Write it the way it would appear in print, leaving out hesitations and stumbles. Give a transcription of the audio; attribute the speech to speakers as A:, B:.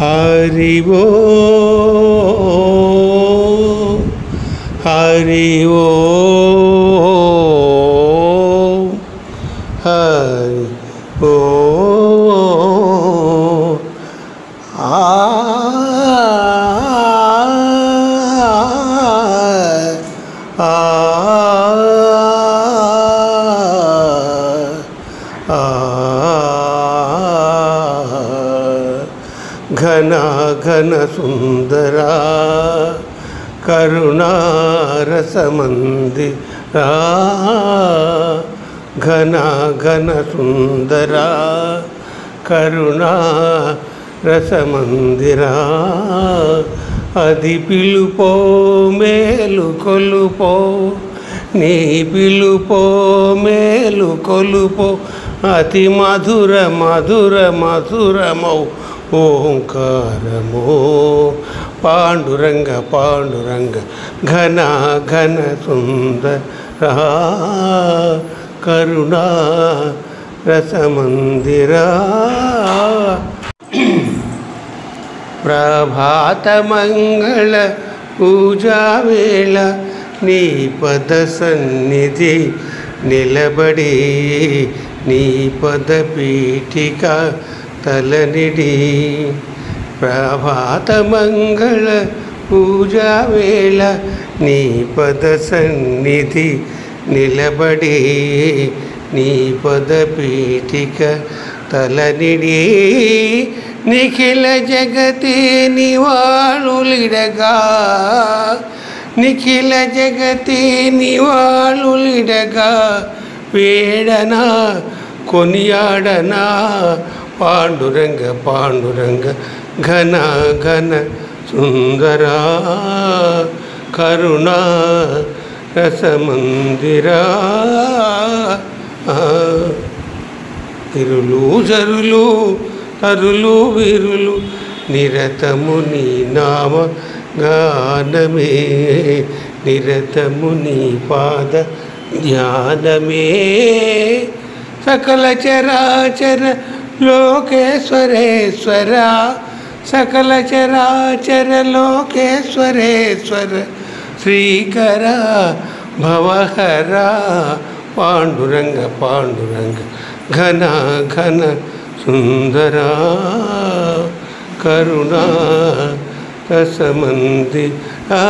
A: हरि वो हरि वो हरि वो आ घना घन सुंदरा करुणा रसमंदिरा घना घन सुंदरा करुणा रसमंदिरा अदि पिलुपो मेलु कोलुपो नी पिलुपो मेलु कोलुपो अति मधुर मधुर मधुरमौ ओंकारमो पांडुरंग पांडुरंग घना घन सुंदरा करुणा रसमंदिरा प्रभात मंगल पूजा वेళ नी पद सन्निधि निलबड़ी नी पद पीठिका तलनिडी प्रभात मंगल पूजा वेళ नी पद सन्निधि निलबड़ी नी पद पीठिक तलनिडी निखिल जगति निवाళులిడగా निखिल जगति निवाళులిడగా వేడనా కొనియాడనా पांडुरंग पांडुरंग घना घन सुंदरा करुणा रसमंदिरा तिरुलु जरुलु तरुलु विरुलु निरतमु नी नाम गानमे निरतमु नी पाद ध्यानमे सकल चराचर लोकेश्वरेश्वरा सकल चराचर लोकेश्वरेश्वर श्रीकरा भवहरा पांडुरंग पांडुरंग घना घन सुंदरा करुणा रसमंदिरा।